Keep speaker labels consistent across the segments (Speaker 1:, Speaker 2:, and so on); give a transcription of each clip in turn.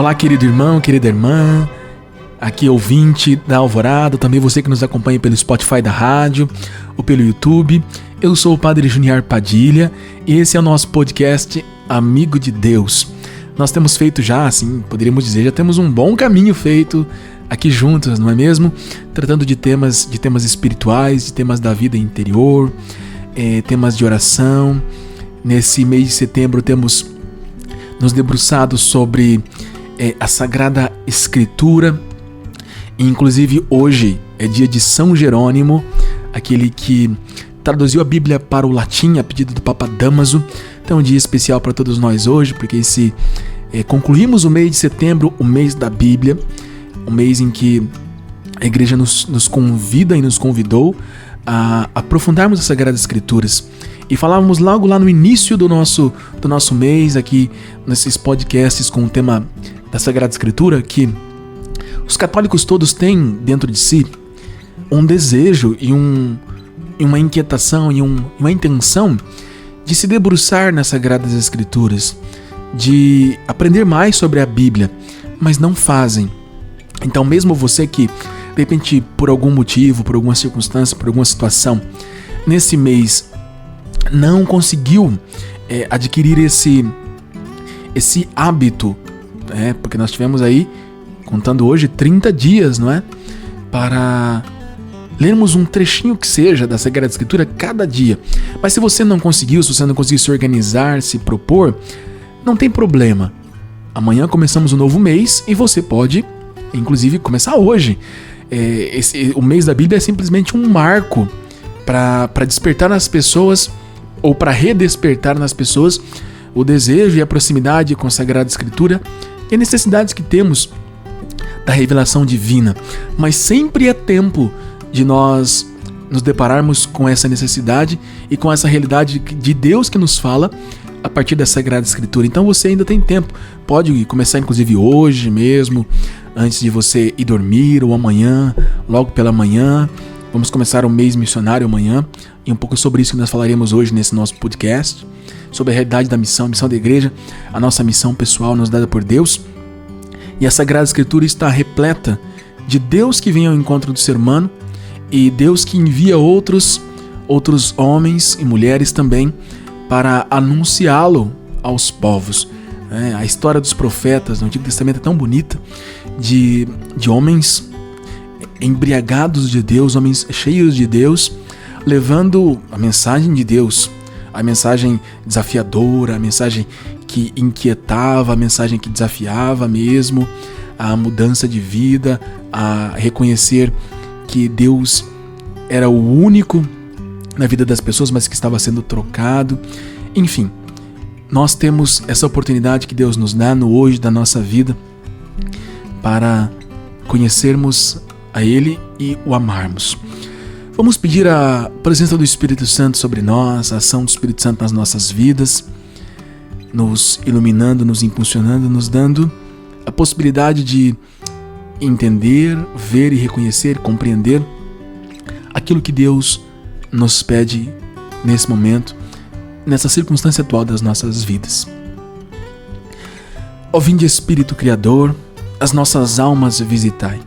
Speaker 1: Olá, querido irmão, querida irmã, aqui ouvinte da Alvorada, também você que nos acompanha pelo Spotify da rádio ou pelo YouTube. Eu sou o Padre Junior Padilha e esse é o nosso podcast Amigo de Deus. Nós temos feito já, assim, poderíamos dizer, já temos um bom caminho feito aqui juntos, não é mesmo? Tratando de temas espirituais, de temas da vida interior, temas de oração. Nesse mês de setembro temos nos debruçado sobre a Sagrada Escritura. E, inclusive hoje é dia de São Jerônimo, aquele que traduziu a Bíblia para o latim a pedido do Papa Dámaso. Então é um dia especial para todos nós hoje, porque concluímos o mês de setembro, o mês da Bíblia, um mês em que a Igreja nos convida e nos convidou a aprofundarmos as Sagradas Escrituras. E falávamos logo lá no início do nosso mês, aqui nesses podcasts com o tema da Sagrada Escritura, que os católicos todos têm dentro de si um desejo e uma inquietação e uma intenção de se debruçar nas Sagradas Escrituras, de aprender mais sobre a Bíblia, mas não fazem. Então, mesmo você que, de repente, por algum motivo, por alguma circunstância, por alguma situação, nesse mês não conseguiu adquirir esse hábito, porque nós tivemos aí, contando hoje, 30 dias, não é? Para lermos um trechinho que seja da Sagrada Escritura cada dia. Mas se você não conseguiu, se você não conseguiu se organizar, se propor, não tem problema. Amanhã começamos um novo mês e você pode, inclusive, começar hoje. O mês da Bíblia é simplesmente um marco para despertar nas pessoas, ou para redespertar nas pessoas, o desejo e a proximidade com a Sagrada Escritura e as necessidades que temos da revelação divina. Mas sempre é tempo de nós nos depararmos com essa necessidade e com essa realidade de Deus que nos fala a partir da Sagrada Escritura. Então você ainda tem tempo, pode começar inclusive hoje mesmo, antes de você ir dormir, ou amanhã, logo pela manhã. Vamos começar o mês missionário amanhã, e um pouco sobre isso que nós falaremos hoje nesse nosso podcast, sobre a realidade da missão, a missão da igreja, a nossa missão pessoal nos dada por Deus. E a Sagrada Escritura está repleta de Deus que vem ao encontro do ser humano e Deus que envia outros homens e mulheres também para anunciá-lo aos povos. A história dos profetas no Antigo Testamento é tão bonita, de homens embriagados de Deus, homens cheios de Deus, levando a mensagem de Deus, a mensagem desafiadora, a mensagem que inquietava, a mensagem que desafiava mesmo, a mudança de vida, a reconhecer que Deus era o único na vida das pessoas, mas que estava sendo trocado. Enfim, nós temos essa oportunidade que Deus nos dá no hoje da nossa vida para conhecermos a Ele e o amarmos. Vamos pedir a presença do Espírito Santo sobre nós, a ação do Espírito Santo nas nossas vidas, nos iluminando, nos impulsionando, nos dando a possibilidade de entender, ver e reconhecer, compreender aquilo que Deus nos pede nesse momento, nessa circunstância atual das nossas vidas. Ó vinde Espírito Criador, as nossas almas visitai,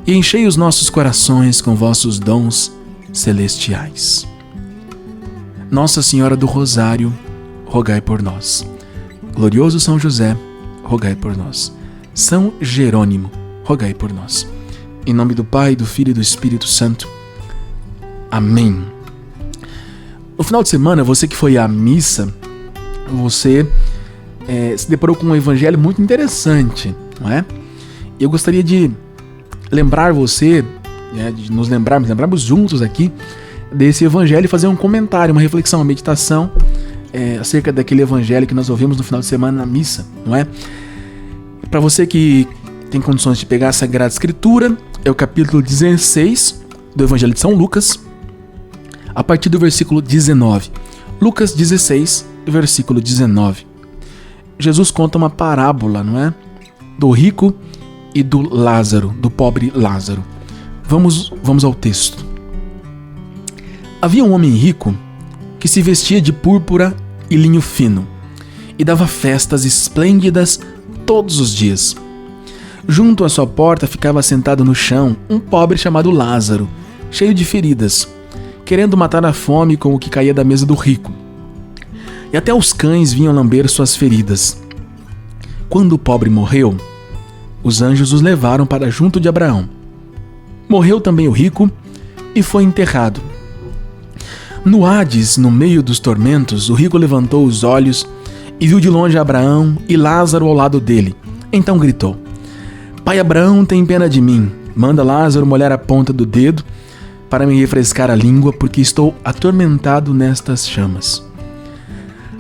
Speaker 1: e enchei os nossos corações com vossos dons celestiais. Nossa Senhora do Rosário, rogai por nós. Glorioso São José, rogai por nós. São Jerônimo, rogai por nós. Em nome do Pai, do Filho e do Espírito Santo. Amém. No final de semana, você que foi à missa, você se deparou com um evangelho muito interessante, não é? E eu gostaria de lembrar você, de nos lembrarmos juntos aqui desse evangelho e fazer um comentário, uma reflexão, uma meditação acerca daquele evangelho que nós ouvimos no final de semana na missa, não é? Para você que tem condições de pegar a Sagrada Escritura, é o capítulo 16 do Evangelho de São Lucas, a partir do versículo 19. Lucas 16, versículo 19. Jesus conta uma parábola, não é? Do rico e do Lázaro, do pobre Lázaro. Vamos ao texto. Havia um homem rico que se vestia de púrpura e linho fino e dava festas esplêndidas todos os dias. Junto à sua porta ficava sentado no chão um pobre chamado Lázaro, cheio de feridas, querendo matar a fome com o que caía da mesa do rico. E até os cães vinham lamber suas feridas. Quando o pobre morreu, os anjos os levaram para junto de Abraão. Morreu também o rico e foi enterrado. No Hades, no meio dos tormentos, o rico levantou os olhos e viu de longe Abraão e Lázaro ao lado dele. Então gritou: Pai Abraão, tem pena de mim. Manda Lázaro molhar a ponta do dedo para me refrescar a língua, porque estou atormentado nestas chamas.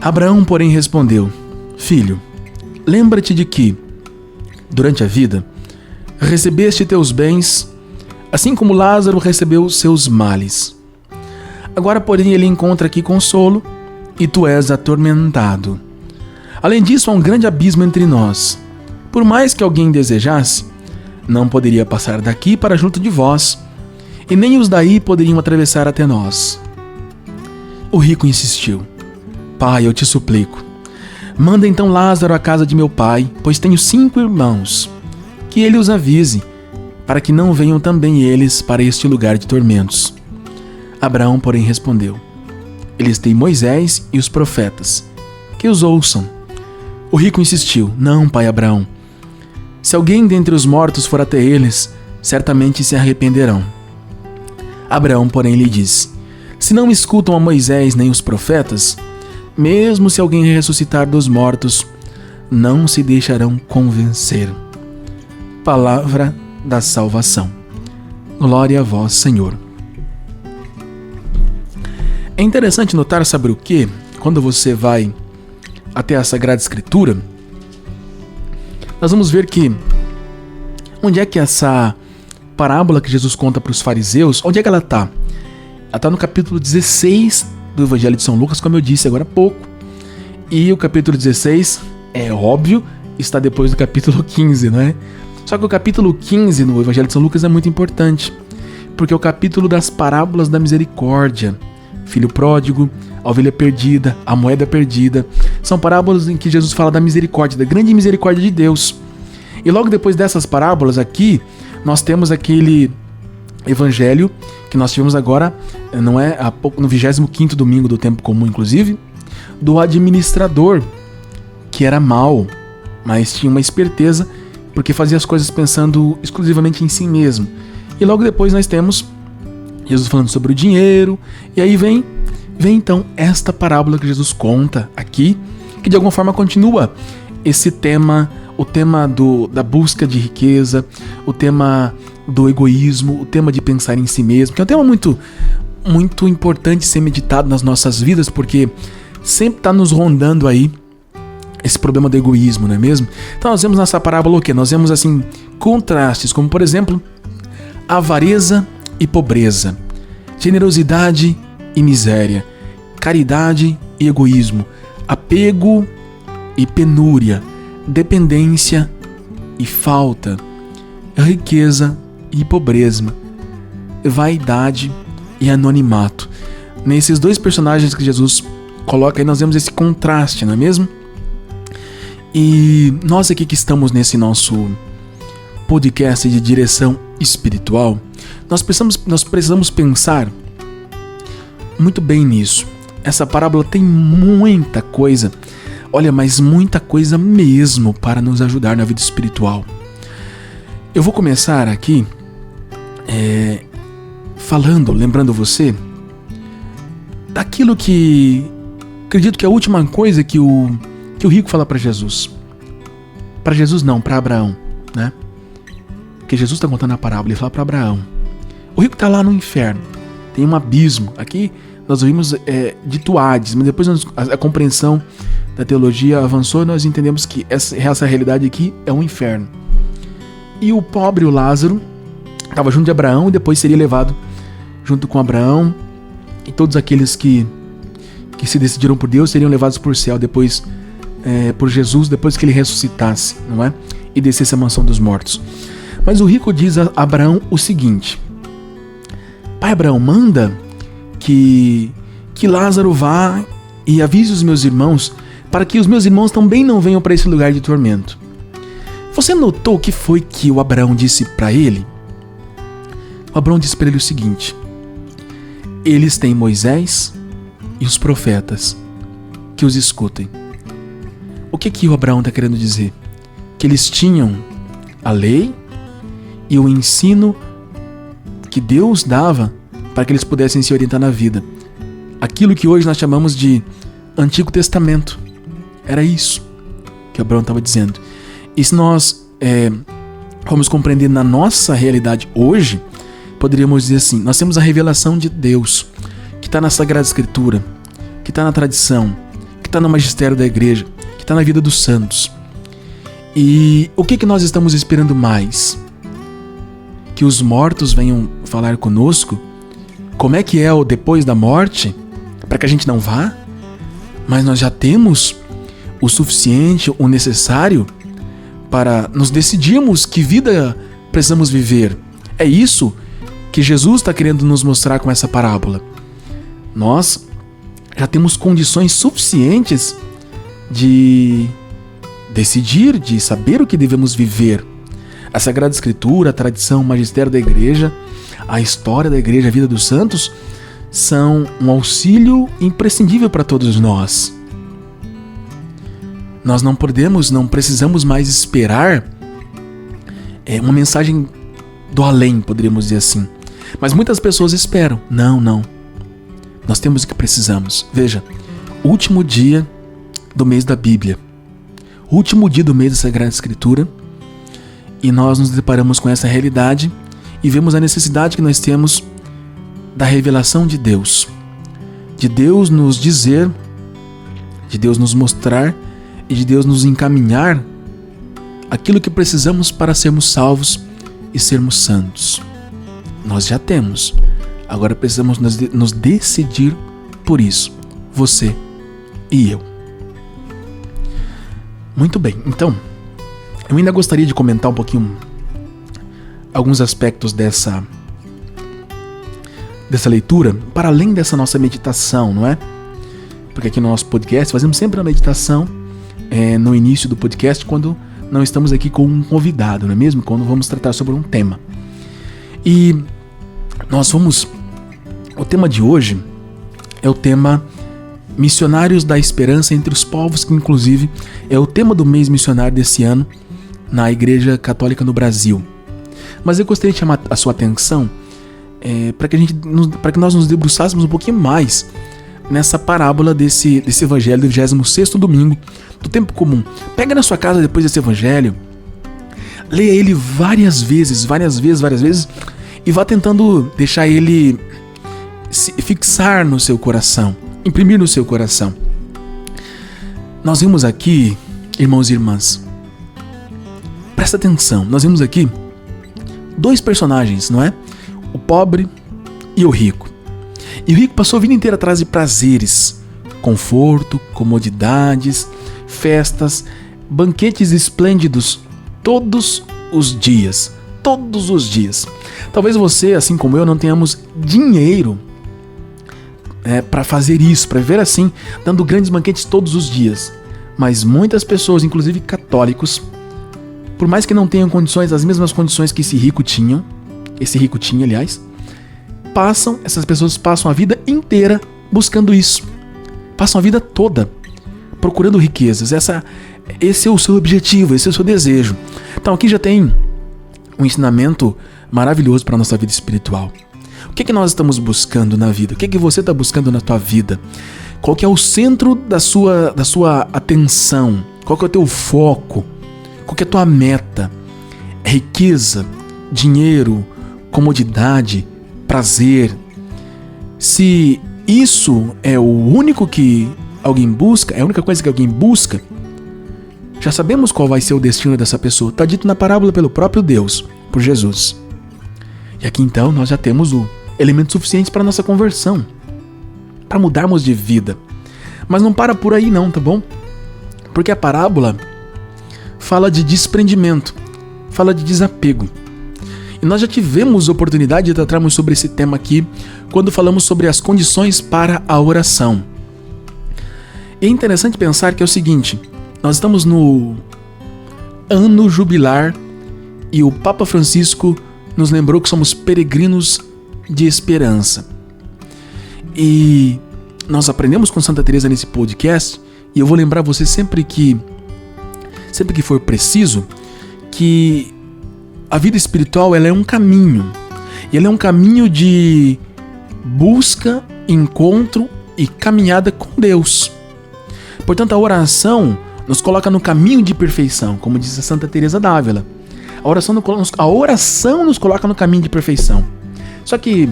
Speaker 1: Abraão, porém, respondeu: Filho, lembra-te de que, durante a vida, recebeste teus bens, assim como Lázaro recebeu seus males. Agora, porém, ele encontra aqui consolo e tu és atormentado. Além disso, há um grande abismo entre nós. Por mais que alguém desejasse, não poderia passar daqui para junto de vós, e nem os daí poderiam atravessar até nós. O rico insistiu: Pai, eu te suplico, manda então Lázaro à casa de meu pai, pois tenho 5 irmãos, que ele os avise, para que não venham também eles para este lugar de tormentos. Abraão, porém, respondeu: Eles têm Moisés e os profetas, que os ouçam. O rico insistiu: Não, pai Abraão. Se alguém dentre os mortos for até eles, certamente se arrependerão. Abraão, porém, lhe disse: Se não escutam a Moisés nem os profetas, mesmo se alguém ressuscitar dos mortos, não se deixarão convencer. Palavra da salvação. Glória a vós, Senhor. É interessante notar, sabe o quê? Quando você vai até a Sagrada Escritura, nós vamos ver que onde é que essa parábola que Jesus conta para os fariseus, onde é que ela está? Ela está no capítulo 16 do Evangelho de São Lucas, como eu disse agora há pouco. E o capítulo 16, é óbvio, está depois do capítulo 15, não é? Só que o capítulo 15 no Evangelho de São Lucas é muito importante, porque é o capítulo das parábolas da misericórdia. Filho pródigo, a ovelha perdida, a moeda perdida. São parábolas em que Jesus fala da misericórdia, da grande misericórdia de Deus. E logo depois dessas parábolas aqui, nós temos aquele evangelho que nós tivemos agora, não é, há pouco, no 25º domingo do tempo comum, inclusive, do administrador, que era mau, mas tinha uma esperteza, porque fazia as coisas pensando exclusivamente em si mesmo. E logo depois nós temos Jesus falando sobre o dinheiro, e aí vem então esta parábola que Jesus conta aqui, que de alguma forma continua esse tema, o tema da busca de riqueza, o tema do egoísmo, o tema de pensar em si mesmo, que é um tema muito, muito importante ser meditado nas nossas vidas, porque sempre está nos rondando aí esse problema do egoísmo, não é mesmo? Então nós vemos nessa parábola o quê? Nós vemos assim contrastes, como por exemplo, avareza e pobreza, generosidade e miséria, caridade e egoísmo, apego e penúria, dependência e falta, riqueza e pobreza, vaidade e anonimato. Nesses dois personagens que Jesus coloca aí, nós vemos esse contraste, não é mesmo? E nós aqui que estamos nesse nosso podcast de direção espiritual, nós precisamos pensar muito bem nisso. Essa parábola tem muita coisa, olha, mas muita coisa mesmo para nos ajudar na vida espiritual. Eu vou começar aqui lembrando você daquilo que acredito que é a última coisa que o rico fala para Jesus. Para Jesus não, para Abraão, né? Porque Jesus está contando a parábola, ele fala para Abraão. O rico está lá no inferno, tem um abismo. Aqui nós ouvimos dito Hades, mas depois a compreensão da teologia avançou e nós entendemos que essa realidade aqui é um inferno. E o pobre, o Lázaro, estava junto de Abraão e depois seria levado junto com Abraão, e todos aqueles que se decidiram por Deus seriam levados por céu depois, por Jesus, depois que ele ressuscitasse, não é? E descesse à mansão dos mortos. Mas o rico diz a Abraão o seguinte: Pai Abraão, manda que Lázaro vá e avise os meus irmãos, para que os meus irmãos também não venham para esse lugar de tormento. Você notou o que foi que o Abraão disse para ele? O Abraão disse para ele o seguinte: eles têm Moisés e os profetas, que os escutem. O que o Abraão está querendo dizer? Que eles tinham a lei e o ensino que Deus dava para que eles pudessem se orientar na vida. Aquilo que hoje nós chamamos de Antigo Testamento. Era isso que Abraão estava dizendo. E se nós vamos compreender na nossa realidade hoje, poderíamos dizer assim: nós temos a revelação de Deus, que está na Sagrada Escritura, que está na tradição, que está no magistério da igreja, que está na vida dos santos. E o que nós estamos esperando mais? Que os mortos venham falar conosco? Como é que é o depois da morte? Para que a gente não vá? Mas nós já temos o suficiente, o necessário para nos decidirmos que vida precisamos viver. É isso que Jesus está querendo nos mostrar com essa parábola. Nós já temos condições suficientes de decidir, de saber o que devemos viver. A Sagrada Escritura, a tradição, o magistério da igreja, a história da igreja, a vida dos santos, são um auxílio imprescindível para todos nós. Nós não precisamos mais esperar uma mensagem do além, poderíamos dizer assim. Mas muitas pessoas esperam. Não. Nós temos o que precisamos. Veja, último dia do mês da Bíblia, último dia do mês da Sagrada Escritura, e nós nos deparamos com essa realidade e vemos a necessidade que nós temos da revelação de Deus nos dizer, de Deus nos mostrar e de Deus nos encaminhar aquilo que precisamos para sermos salvos e sermos santos. Nós já temos, agora precisamos nos decidir por isso, você e eu. Muito bem, então, eu ainda gostaria de comentar um pouquinho alguns aspectos dessa leitura, para além dessa nossa meditação, não é? Porque aqui no nosso podcast fazemos sempre a meditação no início do podcast, quando não estamos aqui com um convidado, não é mesmo? Quando vamos tratar sobre um tema. E o tema de hoje é o tema Missionários da Esperança entre os Povos, que inclusive é o tema do mês missionário desse ano na Igreja Católica no Brasil. Mas eu gostaria de chamar a sua atenção para que nós nos debruçássemos um pouquinho mais nessa parábola desse evangelho do 26º domingo do tempo comum. Pega na sua casa depois desse evangelho, leia ele várias vezes, e vá tentando deixar ele se fixar no seu coração, imprimir no seu coração. Nós vimos aqui, irmãos e irmãs, presta atenção, nós vimos aqui dois personagens, não é? O pobre e o rico. E o rico passou a vida inteira atrás de prazeres, conforto, comodidades, festas, banquetes esplêndidos todos os dias. Talvez você, assim como eu, não tenhamos dinheiro para fazer isso, para viver assim, dando grandes banquetes todos os dias. Mas muitas pessoas, inclusive católicos, por mais que não tenham condições, as mesmas condições que esse rico tinha, aliás, essas pessoas passam a vida inteira buscando isso. Passam a vida toda procurando riquezas. Esse é o seu objetivo, esse é o seu desejo. Então aqui já tem um ensinamento maravilhoso para a nossa vida espiritual. O que nós estamos buscando na vida? O que você está buscando na tua vida? Qual que é o centro da sua atenção? Qual que é o teu foco? Qual que é a tua meta? Riqueza, dinheiro, comodidade, prazer. Se isso é o único que alguém busca, é a única coisa que alguém busca, já sabemos qual vai ser o destino dessa pessoa. Está dito na parábola pelo próprio Deus, por Jesus. E aqui então nós já temos o elemento suficiente para a nossa conversão, para mudarmos de vida. Mas não para por aí não, tá bom? Porque a parábola fala de desprendimento, fala de desapego. E nós já tivemos oportunidade de tratarmos sobre esse tema aqui quando falamos sobre as condições para a oração. E é interessante pensar que é o seguinte: nós estamos no ano jubilar e o Papa Francisco nos lembrou que somos peregrinos de esperança. E nós aprendemos com Santa Teresa nesse podcast, e eu vou lembrar você sempre que for preciso, que a vida espiritual ela é um caminho. E ela é um caminho de busca, encontro e caminhada com Deus. Portanto, a oração nos coloca no caminho de perfeição, como diz a Santa Teresa d'Ávila. A oração nos coloca no caminho de perfeição. Só que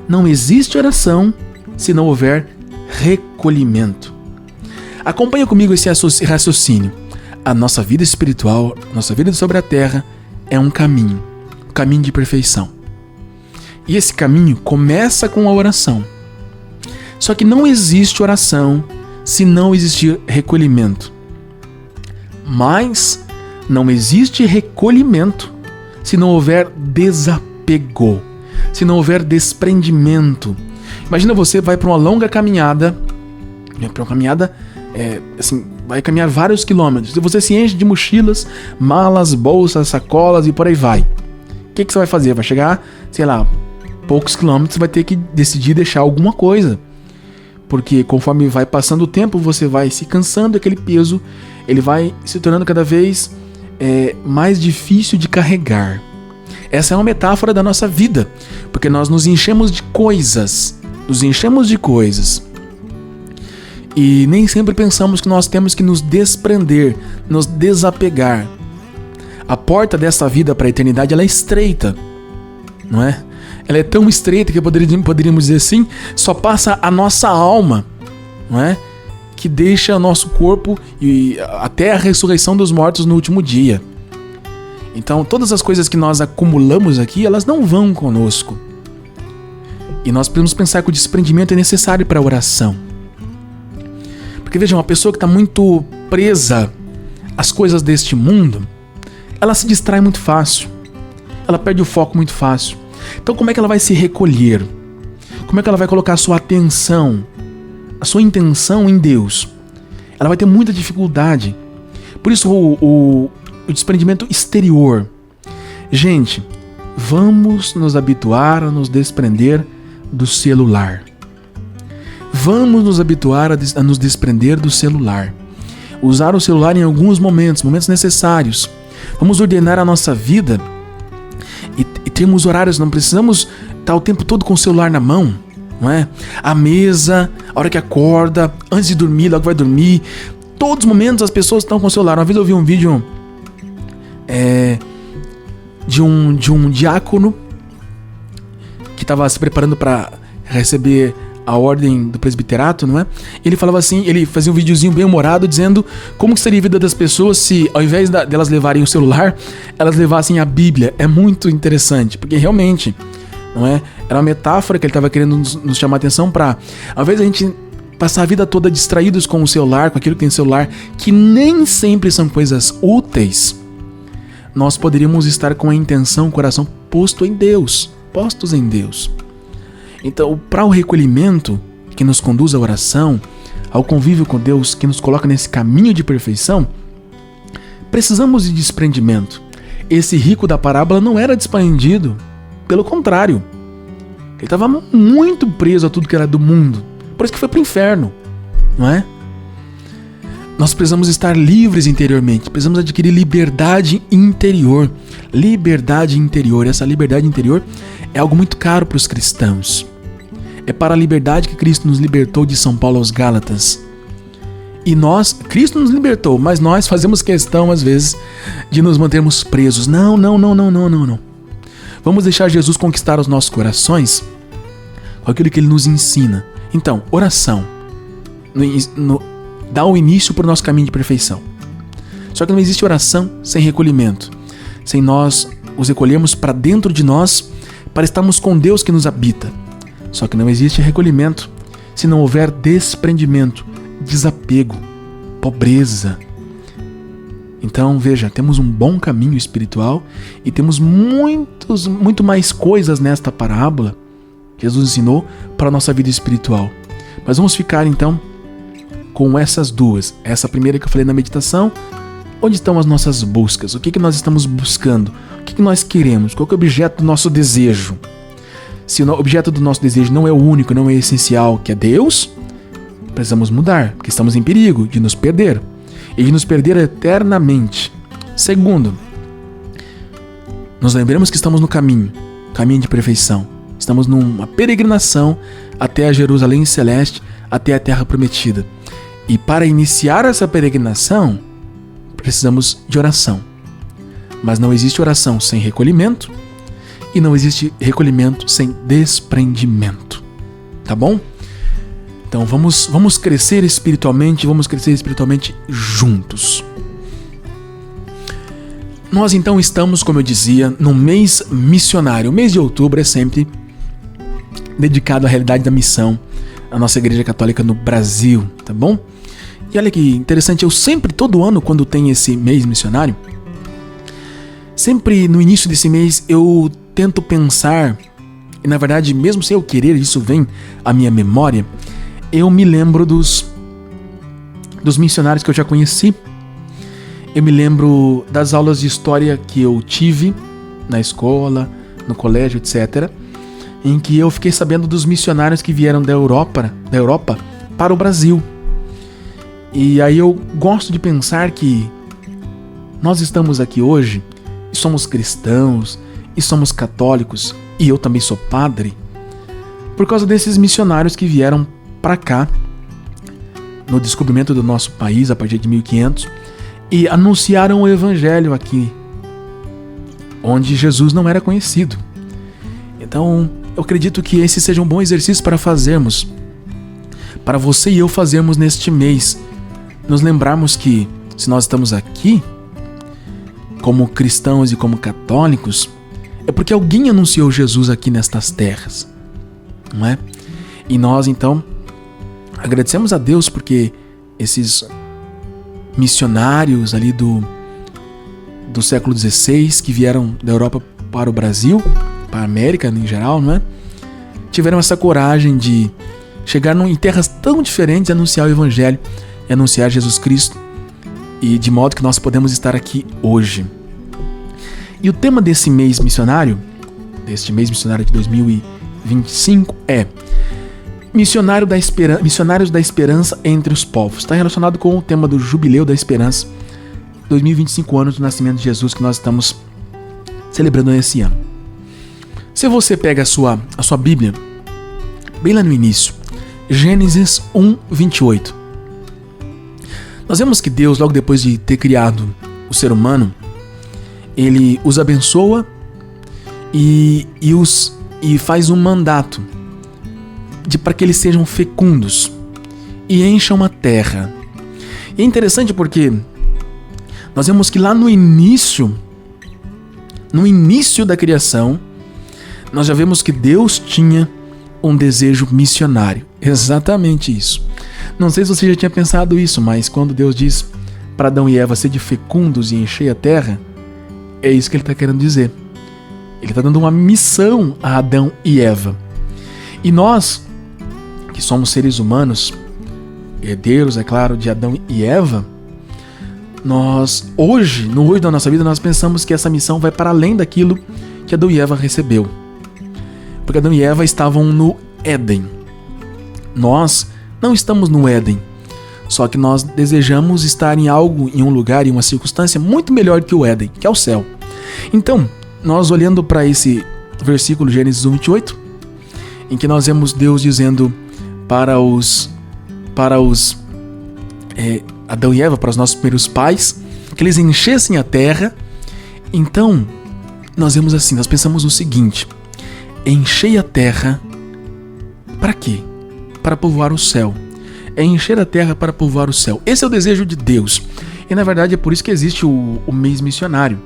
Speaker 1: não existe oração se não houver recolhimento. Acompanha comigo esse raciocínio. A nossa vida espiritual, nossa vida sobre a terra é um caminho de perfeição. E esse caminho começa com a oração. Só que não existe oração se não existir recolhimento. Mas não existe recolhimento se não houver desapego, se não houver desprendimento. Imagina você vai para uma longa caminhada, vai caminhar vários quilômetros, e você se enche de mochilas, malas, bolsas, sacolas e por aí vai. O que você vai fazer? Vai chegar, poucos quilômetros, vai ter que decidir deixar alguma coisa. Porque conforme vai passando o tempo, você vai se cansando, aquele peso ele vai se tornando cada vez mais difícil de carregar. Essa é uma metáfora da nossa vida, porque nós nos enchemos de coisas, e nem sempre pensamos que nós temos que nos desprender, nos desapegar. A porta dessa vida para a eternidade ela é estreita, não é? Ela é tão estreita que poderíamos dizer assim, só passa a nossa alma, não é? Que deixa o nosso corpo e até a ressurreição dos mortos no último dia. Então, todas as coisas que nós acumulamos aqui, elas não vão conosco. E nós podemos pensar que o desprendimento é necessário para a oração. Porque veja, uma pessoa que está muito presa às coisas deste mundo, ela se distrai muito fácil. Ela perde o foco muito fácil. Então, como é que ela vai se recolher? Como é que ela vai colocar a sua atenção, a sua intenção em Deus? Ela vai ter muita dificuldade. Por isso, o desprendimento exterior. Gente, vamos nos habituar a nos desprender do celular. Vamos nos habituar a nos desprender do celular. Usar o celular em alguns momentos necessários. Vamos ordenar a nossa vida e termos horários. Não precisamos estar o tempo todo com o celular na mão, não é? A mesa, a hora que acorda, antes de dormir, logo vai dormir. Todos os momentos as pessoas estão com o celular. Uma vez eu vi um vídeo de um diácono que estava se preparando para receber a ordem do presbiterato, não é? Ele falava assim, ele fazia um videozinho bem humorado dizendo como que seria a vida das pessoas se, ao invés delas levarem o celular, elas levassem a Bíblia. É muito interessante, porque realmente, não é? Era uma metáfora que ele estava querendo nos chamar a atenção para, ao invés de a gente passar a vida toda distraídos com o celular, com aquilo que tem no celular, que nem sempre são coisas úteis, nós poderíamos estar com a intenção, o coração postos em Deus. Então, para o recolhimento que nos conduz à oração, ao convívio com Deus, que nos coloca nesse caminho de perfeição, precisamos de desprendimento. Esse rico da parábola não era desprendido, pelo contrário. Ele estava muito preso a tudo que era do mundo. Por isso que foi para o inferno, não é? Nós precisamos estar livres interiormente, precisamos adquirir liberdade interior. Liberdade interior, essa liberdade interior é algo muito caro para os cristãos. É para a liberdade que Cristo nos libertou, de São Paulo aos Gálatas. E Cristo nos libertou, mas nós fazemos questão às vezes de nos mantermos presos. Não. Vamos deixar Jesus conquistar os nossos corações com aquilo que Ele nos ensina. Então, oração dá o início para o nosso caminho de perfeição. Só que não existe oração sem recolhimento, sem nós os recolhermos para dentro de nós, para estarmos com Deus que nos habita. Só que não existe recolhimento se não houver desprendimento, desapego, pobreza. Então, veja, temos um bom caminho espiritual e temos muito mais coisas nesta parábola que Jesus ensinou para a nossa vida espiritual. Mas vamos ficar então com essas duas. Essa primeira que eu falei na meditação, Onde estão as nossas buscas? O que nós estamos buscando? O que nós queremos? Qual que é o objeto do nosso desejo? Se o objeto do nosso desejo não é o único, não é essencial, que é Deus, precisamos mudar, porque estamos em perigo de nos perder. E de nos perder eternamente. Segundo, nos lembremos que estamos no caminho de perfeição. Estamos numa peregrinação até a Jerusalém Celeste, até a Terra Prometida. E para iniciar essa peregrinação, precisamos de oração. Mas não existe oração sem recolhimento, e não existe recolhimento sem desprendimento. Tá bom? Então vamos crescer espiritualmente, juntos. Nós então estamos, como eu dizia, no mês missionário. O mês de outubro é sempre dedicado à realidade da missão, à nossa Igreja Católica no Brasil, tá bom? E olha que interessante, eu sempre, todo ano, quando tem esse mês missionário, sempre no início desse mês eu tento pensar, e na verdade, mesmo sem eu querer, isso vem à minha memória, eu me lembro dos missionários que eu já conheci. Eu me lembro das aulas de história que eu tive na escola, no colégio, etc., em que eu fiquei sabendo dos missionários que vieram da Europa para o Brasil. E aí eu gosto de pensar que nós estamos aqui hoje, e somos cristãos, e somos católicos, e eu também sou padre, por causa desses missionários que vieram para cá, no descobrimento do nosso país, a partir de 1500, e anunciaram o Evangelho aqui, onde Jesus não era conhecido. Então, eu acredito que esse seja um bom exercício para fazermos, para você e eu fazermos neste mês, nos lembrarmos que, se nós estamos aqui, como cristãos e como católicos, é porque alguém anunciou Jesus aqui nestas terras, não é? E nós, então, agradecemos a Deus porque esses missionários ali do século XVI que vieram da Europa para o Brasil, para a América em geral, não é? Tiveram essa coragem de chegar em terras tão diferentes e anunciar o Evangelho e anunciar Jesus Cristo, e de modo que nós podemos estar aqui hoje. E o tema desse mês missionário, de 2025, é Missionários da Esperança entre os povos. Está relacionado com o tema do Jubileu da Esperança, 2025 anos do nascimento de Jesus, que nós estamos celebrando esse ano. Se você pega a sua Bíblia, bem lá no início, Gênesis 1:28, nós vemos que Deus, logo depois de ter criado o ser humano, Ele os abençoa e faz um mandato para que eles sejam fecundos e encham a terra. E é interessante porque nós vemos que lá no início da criação, nós já vemos que Deus tinha um desejo missionário. Exatamente isso. Não sei se você já tinha pensado isso, mas quando Deus diz para Adão e Eva sede fecundos e encher a terra, é isso que Ele está querendo dizer. Ele está dando uma missão a Adão e Eva. E nós, que somos seres humanos, herdeiros, é claro, de Adão e Eva, nós, no hoje da nossa vida, nós pensamos que essa missão vai para além daquilo que Adão e Eva recebeu. Porque Adão e Eva estavam no Éden. Nós não estamos no Éden, só que nós desejamos estar em um lugar, em uma circunstância muito melhor que o Éden, que é o céu. Então, nós olhando para esse versículo, Gênesis 1:28, em que nós vemos Deus dizendo para Adão e Eva, para os nossos primeiros pais, que eles enchessem a terra. Então, nós vemos assim, nós pensamos o seguinte: enchei a terra para quê? Para povoar o céu. É encher a terra para povoar o céu. Esse é o desejo de Deus. E na verdade é por isso que existe o mês missionário.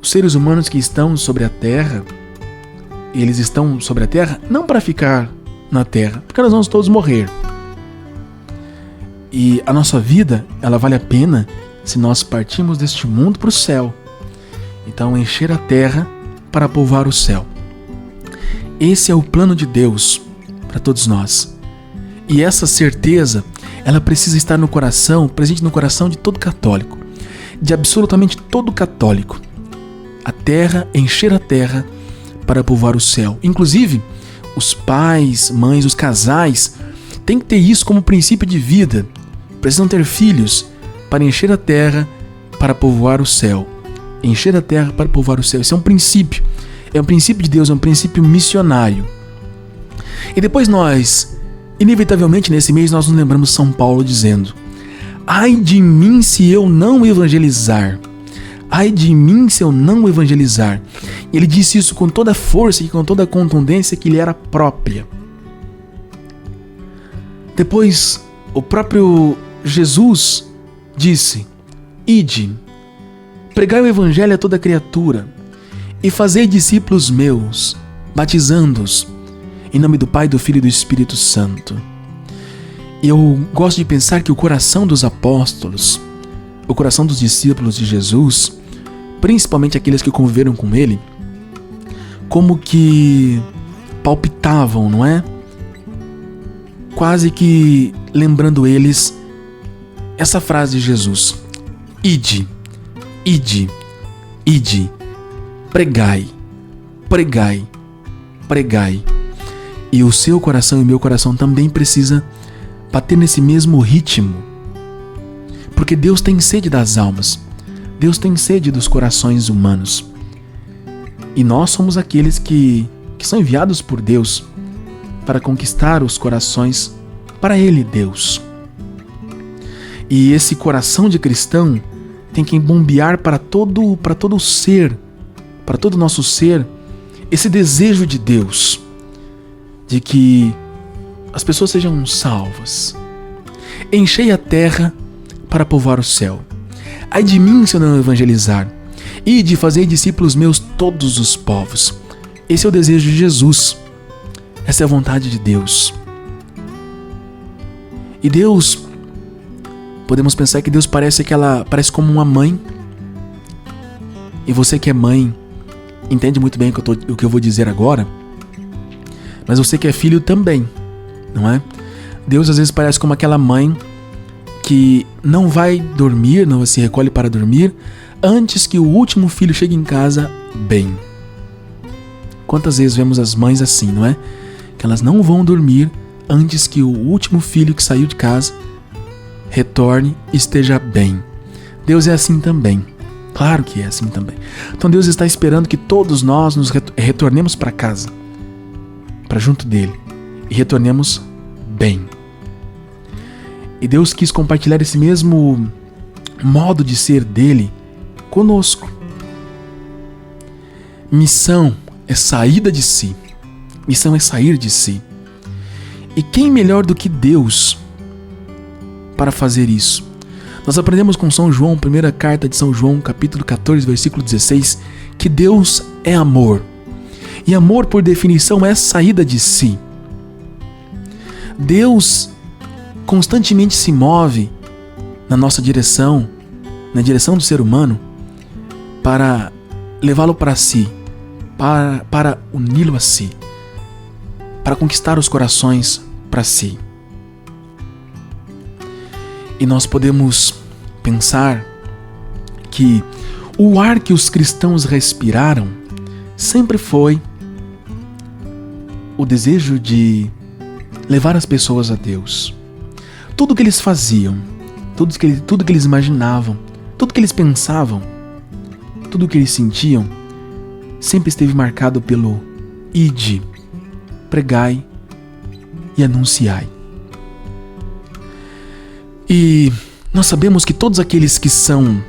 Speaker 1: Os seres humanos que estão sobre a terra, eles estão sobre a terra não para ficar na terra, porque nós vamos todos morrer. E a nossa vida, ela vale a pena se nós partirmos deste mundo para o céu. Então, encher a terra para povoar o céu. Esse é o plano de Deus para todos nós. E essa certeza, ela precisa estar no coração, presente no coração de todo católico. de absolutamente todo católico. A terra, encher a terra para povoar o céu. Inclusive, os pais, mães, os casais têm que ter isso como princípio de vida. Precisam ter filhos para encher a terra para povoar o céu. Encher a terra para povoar o céu. Isso é um princípio. É um princípio de Deus, é um princípio missionário. E depois nós, inevitavelmente nesse mês, nós nos lembramos São Paulo dizendo: ai de mim se eu não evangelizar. Ai de mim se eu não evangelizar. E ele disse isso com toda a força e com toda a contundência que lhe era própria. Depois, o próprio Jesus disse: ide, pregai o evangelho a toda criatura e fazei discípulos meus, batizando-os em nome do Pai, do Filho e do Espírito Santo. E eu gosto de pensar que o coração dos apóstolos, o coração dos discípulos de Jesus, principalmente aqueles que conviveram com ele, como que palpitavam, não é? Quase que lembrando eles essa frase de Jesus: ide, ide, ide, pregai, pregai, pregai. E o seu coração e o meu coração também precisa bater nesse mesmo ritmo, porque Deus tem sede das almas, Deus tem sede dos corações humanos, e nós somos aqueles que são enviados por Deus para conquistar os corações para Ele, Deus. E esse coração de cristão tem que bombear para todo o ser, para todo o nosso ser, esse desejo de Deus, de que as pessoas sejam salvas. Enchei a terra para povoar o céu. Ai de mim se eu não evangelizar. E de fazer discípulos meus todos os povos. Esse é o desejo de Jesus. Essa é a vontade de Deus. E Deus, podemos pensar que Deus parece como uma mãe. E você que é mãe entende muito bem o que eu vou dizer agora. Mas você que é filho também, não é? Deus às vezes parece como aquela mãe que não vai dormir, não se recolhe para dormir antes que o último filho chegue em casa bem. Quantas vezes vemos as mães assim, não é? Que elas não vão dormir antes que o último filho que saiu de casa retorne e esteja bem. Deus é assim também. Claro que é assim também. Então Deus está esperando que todos nós nos retornemos para casa, para junto dele, e retornemos bem. E Deus quis compartilhar esse mesmo modo de ser dele conosco. Missão é saída de si. Missão é sair de si. E quem melhor do que Deus para fazer isso? Nós aprendemos com São João, primeira carta de São João, capítulo 14, versículo 16, que Deus é amor. E amor, por definição, é saída de si. Deus constantemente se move na nossa direção, na direção do ser humano, para levá-lo para si, para uni-lo a si, para conquistar os corações para si. E nós podemos pensar que o ar que os cristãos respiraram sempre foi o desejo de levar as pessoas a Deus. Tudo que eles faziam, tudo que eles imaginavam, tudo que eles pensavam, tudo que eles sentiam, sempre esteve marcado pelo ide, pregai e anunciai. E nós sabemos que todos aqueles que são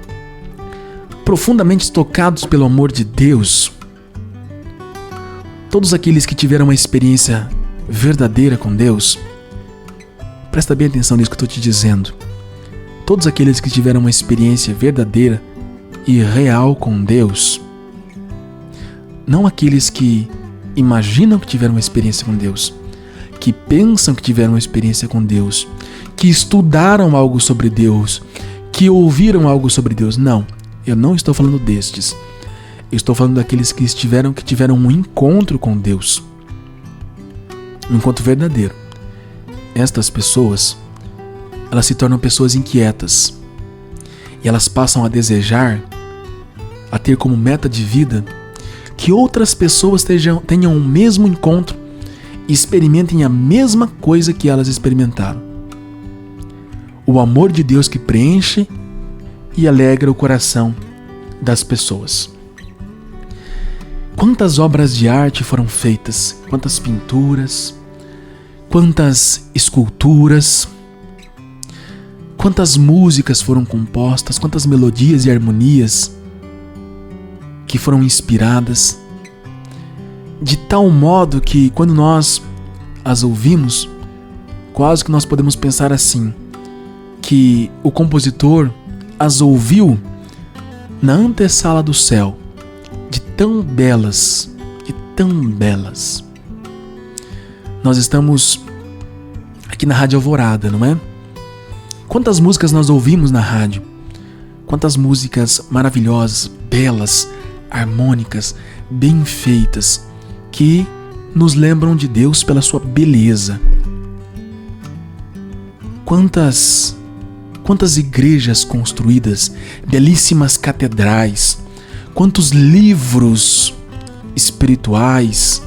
Speaker 1: profundamente tocados pelo amor de Deus, todos aqueles que tiveram uma experiência verdadeira com Deus, presta bem atenção nisso que eu estou te dizendo. Todos aqueles que tiveram uma experiência verdadeira e real com Deus, não aqueles que imaginam que tiveram uma experiência com Deus, que pensam que tiveram uma experiência com Deus, que estudaram algo sobre Deus, que ouviram algo sobre Deus. Não, eu não estou falando destes. Eu estou falando daqueles que tiveram um encontro com Deus. Um encontro verdadeiro. Estas pessoas, elas se tornam pessoas inquietas. e elas passam a desejar, a ter como meta de vida, que outras pessoas tenham o mesmo encontro e experimentem a mesma coisa que elas experimentaram. O amor de Deus que preenche e alegra o coração das pessoas. Quantas obras de arte foram feitas, quantas pinturas, quantas esculturas, quantas músicas foram compostas, quantas melodias e harmonias que foram inspiradas, de tal modo que quando nós as ouvimos, quase que nós podemos pensar assim, que o compositor as ouviu na antessala do céu, de tão belas, de tão belas. Nós estamos aqui na Rádio Alvorada, não é? Quantas músicas nós ouvimos na rádio? Quantas músicas maravilhosas, belas, harmônicas, bem feitas, que nos lembram de Deus pela sua beleza. Quantas igrejas construídas, belíssimas catedrais, quantos livros espirituais,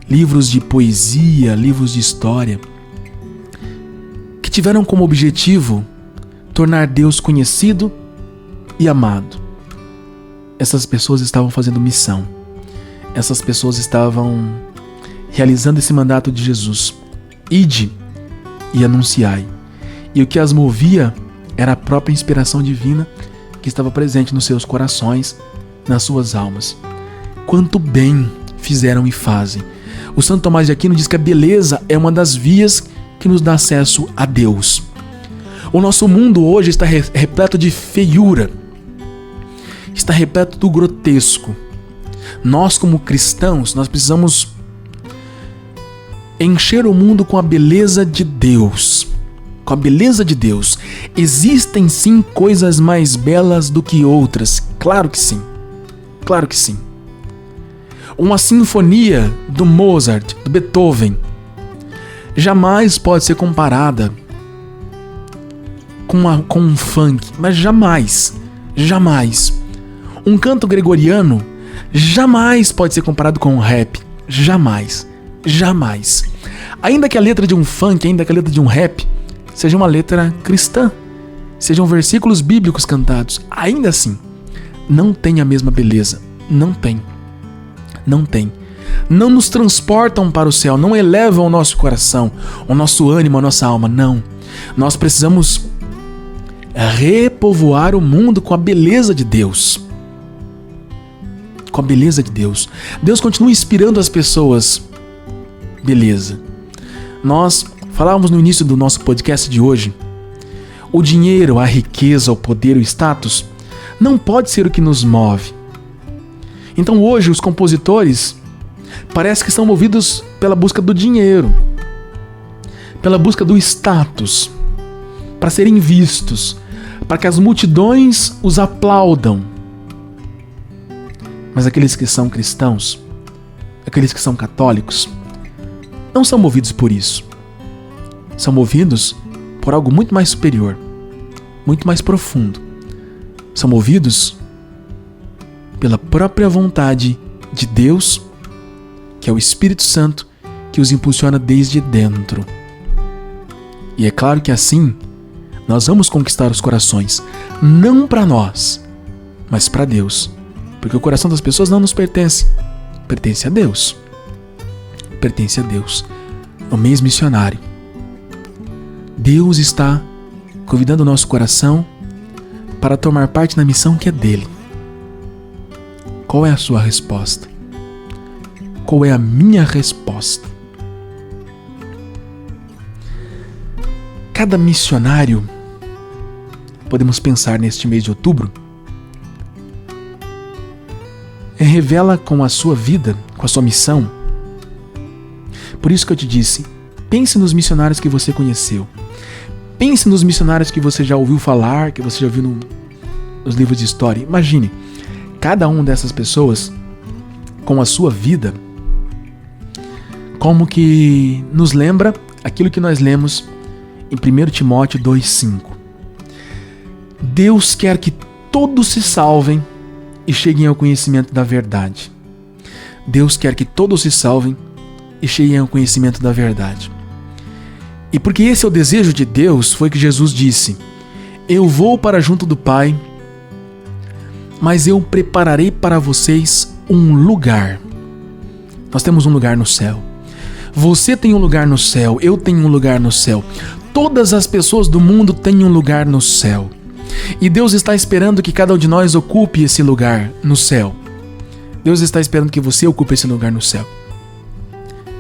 Speaker 1: livros de poesia, livros de história, que tiveram como objetivo tornar Deus conhecido e amado. Essas pessoas estavam fazendo missão. Essas pessoas estavam realizando esse mandato de Jesus. Ide e anunciai. E o que as movia era a própria inspiração divina que estava presente nos seus corações, nas suas almas. Quanto bem fizeram e fazem. O Santo Tomás de Aquino diz que a beleza é uma das vias que nos dá acesso a Deus. O nosso mundo hoje está repleto de feiura, está repleto do grotesco. Nós, como cristãos, nós precisamos encher o mundo com a beleza de Deus. Com a beleza de Deus. Existem sim coisas mais belas do que outras. Claro que sim. Claro que sim. Uma sinfonia do Mozart, do Beethoven, jamais pode ser comparada com um funk. Mas jamais. Jamais. Um canto gregoriano jamais pode ser comparado com um rap. Jamais. Jamais. Ainda que a letra de um funk, ainda que a letra de um rap seja uma letra cristã, sejam versículos bíblicos cantados, ainda assim, não tem a mesma beleza. Não tem. Não tem. Não nos transportam para o céu, não elevam o nosso coração, o nosso ânimo, a nossa alma, não. Nós precisamos repovoar o mundo com a beleza de Deus. Com a beleza de Deus. Deus continua inspirando as pessoas. Beleza. Nós falávamos no início do nosso podcast de hoje, o dinheiro, a riqueza, o poder, o status, não pode ser o que nos move. Então hoje os compositores parece que são movidos pela busca do dinheiro, pela busca do status, para serem vistos, para que as multidões os aplaudam. Mas aqueles que são cristãos, aqueles que são católicos, não são movidos por isso. São movidos por algo muito mais superior, muito mais profundo. São movidos pela própria vontade de Deus, que é o Espírito Santo, que os impulsiona desde dentro. E é claro que assim, nós vamos conquistar os corações, não para nós, mas para Deus. Porque o coração das pessoas não nos pertence, pertence a Deus. Pertence a Deus. É o mesmo missionário. Deus está convidando o nosso coração para tomar parte na missão que é dele. Qual é a sua resposta? Qual é a minha resposta? Cada missionário, podemos pensar neste mês de outubro, revela com a sua vida, com a sua missão. Por isso que eu te disse, pense nos missionários que você conheceu. Pense nos missionários que você já ouviu falar, que você já viu nos livros de história. Imagine, cada uma dessas pessoas, com a sua vida, como que nos lembra aquilo que nós lemos em 1 Timóteo 2,5. Deus quer que todos se salvem e cheguem ao conhecimento da verdade. Deus quer que todos se salvem e cheguem ao conhecimento da verdade. E porque esse é o desejo de Deus, foi que Jesus disse: eu vou para junto do Pai, mas eu prepararei para vocês um lugar. Nós temos um lugar no céu. Você tem um lugar no céu, eu tenho um lugar no céu. Todas as pessoas do mundo têm um lugar no céu. E Deus está esperando que cada um de nós ocupe esse lugar no céu. Deus está esperando que você ocupe esse lugar no céu.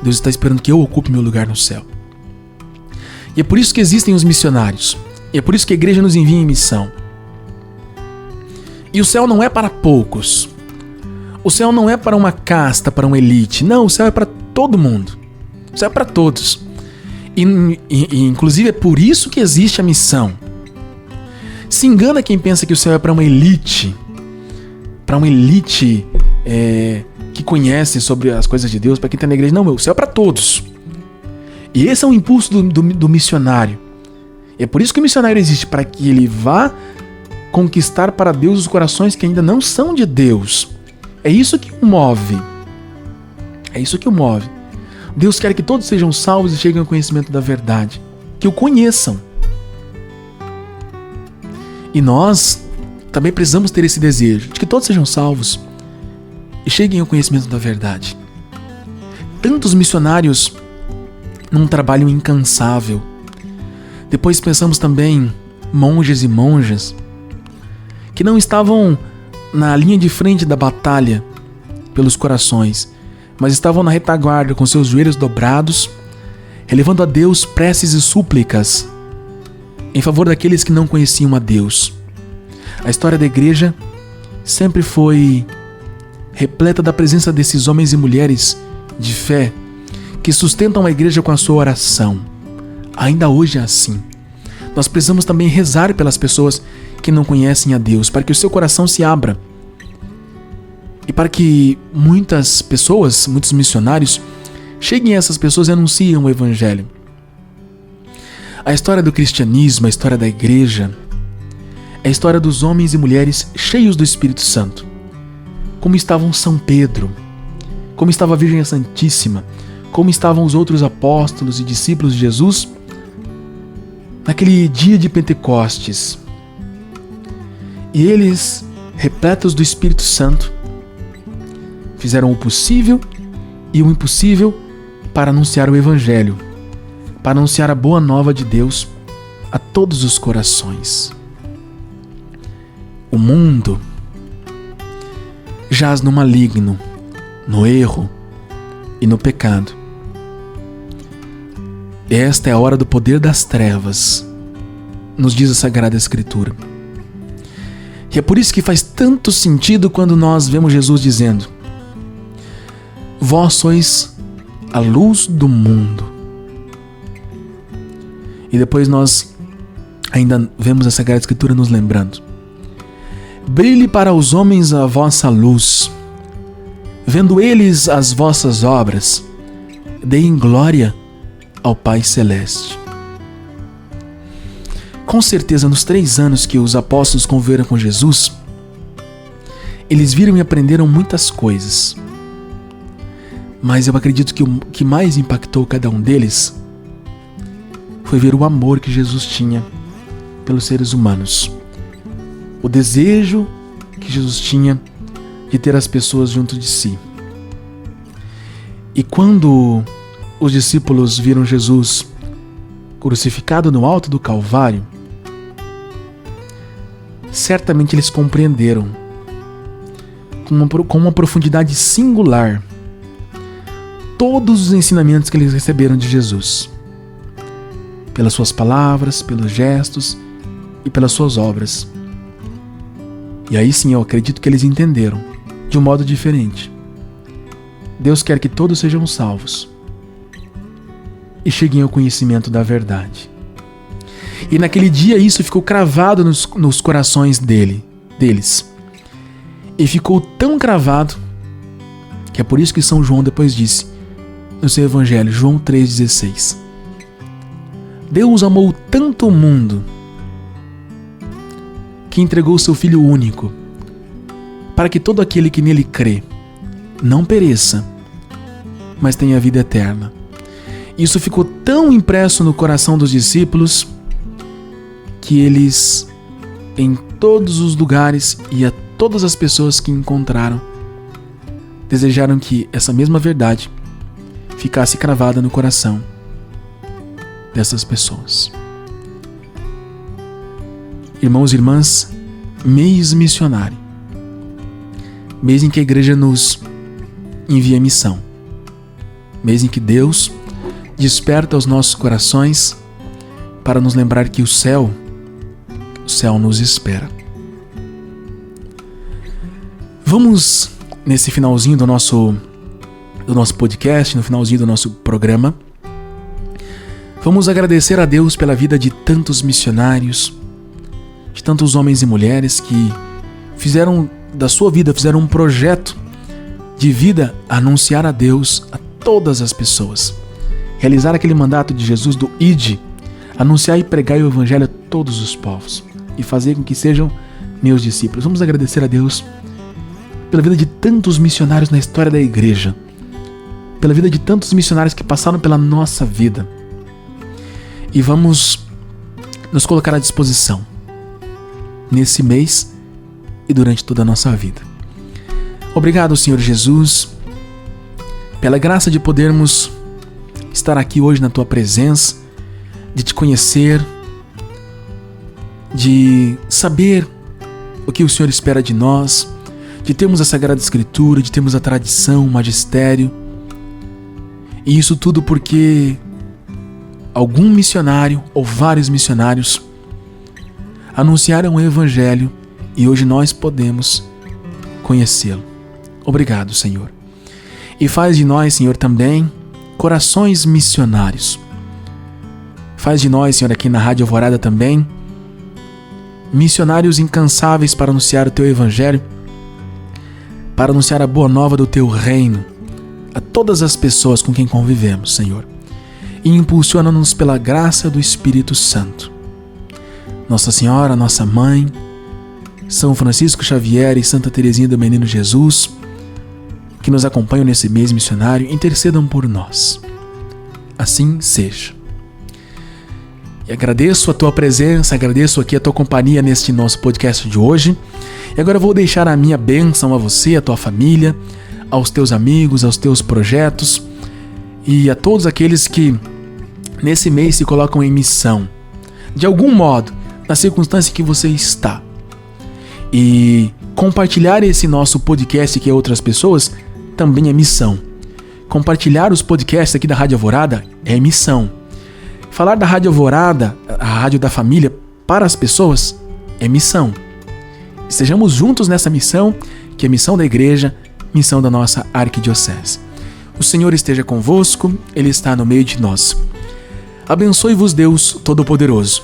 Speaker 1: Deus está esperando que eu ocupe meu lugar no céu. E é por isso que existem os missionários. E é por isso que a igreja nos envia em missão. E o céu não é para poucos. O céu não é para uma casta, para uma elite. Não, o céu é para todo mundo. O céu é para todos. E inclusive é por isso que existe a missão. Se engana quem pensa que o céu é para uma elite. Para uma elite que conhece sobre as coisas de Deus, para quem está na igreja. Não, o céu é para todos. E esse é o impulso do missionário. E é por isso que o missionário existe, para que ele vá conquistar para Deus os corações que ainda não são de Deus. É isso que o move. É isso que o move. Deus quer que todos sejam salvos e cheguem ao conhecimento da verdade. Que o conheçam. E nós também precisamos ter esse desejo de que todos sejam salvos e cheguem ao conhecimento da verdade. Tantos missionários num trabalho incansável. Depois pensamos também monges e monjas que não estavam na linha de frente da batalha pelos corações, mas estavam na retaguarda com seus joelhos dobrados, elevando a Deus preces e súplicas em favor daqueles que não conheciam a Deus. A história da igreja sempre foi repleta da presença desses homens e mulheres de fé que sustentam a igreja com a sua oração. Ainda hoje é assim. Nós precisamos também rezar pelas pessoas que não conhecem a Deus, para que o seu coração se abra. E para que muitas pessoas, muitos missionários, cheguem a essas pessoas e anunciem o Evangelho. A história do cristianismo, a história da igreja, é a história dos homens e mulheres cheios do Espírito Santo. Como estavam São Pedro, como estava a Virgem Santíssima, como estavam os outros apóstolos e discípulos de Jesus naquele dia de Pentecostes. E eles, repletos do Espírito Santo, fizeram o possível e o impossível para anunciar o Evangelho, para anunciar a boa nova de Deus a todos os corações. O mundo jaz no maligno, no erro e no pecado. Esta é a hora do poder das trevas, nos diz a Sagrada Escritura. E é por isso que faz tanto sentido quando nós vemos Jesus dizendo: vós sois a luz do mundo. E depois nós ainda vemos a Sagrada Escritura nos lembrando: brilhe para os homens a vossa luz, vendo eles as vossas obras, deem glória ao Pai Celeste. Com certeza, nos 3 anos que os apóstolos conviveram com Jesus, eles viram e aprenderam muitas coisas. Mas eu acredito que o que mais impactou cada um deles foi ver o amor que Jesus tinha pelos seres humanos. O desejo que Jesus tinha de ter as pessoas junto de si. E quando os discípulos viram Jesus crucificado no alto do Calvário, certamente eles compreenderam com uma profundidade singular todos os ensinamentos que eles receberam de Jesus, pelas suas palavras, pelos gestos e pelas suas obras. E aí sim eu acredito que eles entenderam de um modo diferente. Deus quer que todos sejam salvos e cheguem ao conhecimento da verdade. E naquele dia isso ficou cravado nos corações deles. E ficou tão cravado que é por isso que São João depois disse no seu Evangelho, João 3,16: Deus amou tanto o mundo que entregou o seu Filho único, para que todo aquele que nele crê não pereça, mas tenha vida eterna. Isso ficou tão impresso no coração dos discípulos que eles, em todos os lugares e a todas as pessoas que encontraram, desejaram que essa mesma verdade ficasse cravada no coração dessas pessoas. Irmãos e irmãs, mês missionário, mês em que a igreja nos envia missão, mês em que Deus desperta os nossos corações para nos lembrar que o céu nos espera. Vamos, nesse finalzinho do nosso podcast, no finalzinho do nosso programa, vamos agradecer a Deus pela vida de tantos missionários, de tantos homens e mulheres que fizeram da sua vida, fizeram um projeto de vida a anunciar a Deus a todas as pessoas. Realizar aquele mandato de Jesus do Ide, anunciar e pregar o Evangelho a todos os povos e fazer com que sejam meus discípulos. Vamos agradecer a Deus pela vida de tantos missionários na história da igreja, pela vida de tantos missionários que passaram pela nossa vida. E vamos nos colocar à disposição nesse mês e durante toda a nossa vida. Obrigado, Senhor Jesus, pela graça de podermos estar aqui hoje na Tua presença, de Te conhecer, de saber o que o Senhor espera de nós, de termos a Sagrada Escritura, de termos a tradição, o magistério. E isso tudo porque algum missionário ou vários missionários anunciaram o Evangelho e hoje nós podemos conhecê-lo. Obrigado, Senhor. E faz de nós, Senhor, também corações missionários. Faz de nós, Senhor, aqui na Rádio Alvorada também, missionários incansáveis para anunciar o Teu Evangelho, para anunciar a boa nova do Teu reino a todas as pessoas com quem convivemos, Senhor. E impulsiona-nos pela graça do Espírito Santo. Nossa Senhora, nossa Mãe, São Francisco Xavier e Santa Teresinha do Menino Jesus, que nos acompanham nesse mês missionário, intercedam por nós. Assim seja. E agradeço a Tua presença, agradeço aqui a Tua companhia neste nosso podcast de hoje. E agora eu vou deixar a minha bênção a você, a tua família, aos teus amigos, aos teus projetos e a todos aqueles que nesse mês se colocam em missão, de algum modo, na circunstância que você está. E compartilhar esse nosso podcast aqui a outras pessoas também é missão. Compartilhar os podcasts aqui da Rádio Alvorada é missão. Falar da Rádio Alvorada, a rádio da família, para as pessoas é missão. Estejamos juntos nessa missão, que é a missão da igreja, missão da nossa arquidiocese. O Senhor esteja convosco, Ele está no meio de nós. Abençoe-vos Deus Todo-Poderoso,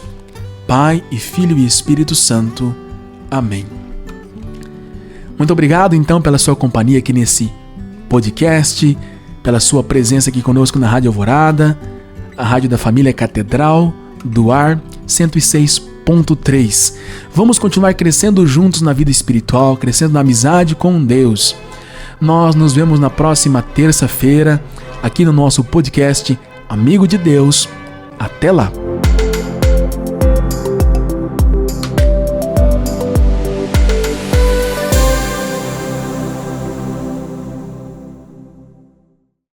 Speaker 1: Pai e Filho e Espírito Santo. Amém. Muito obrigado então pela sua companhia aqui nesse podcast, pela sua presença aqui conosco na Rádio Alvorada, a Rádio da Família Catedral do Ar 106.3. Vamos continuar crescendo juntos na vida espiritual, crescendo na amizade com Deus. Nós nos vemos na próxima terça-feira aqui no nosso podcast Amigo de Deus. Até lá!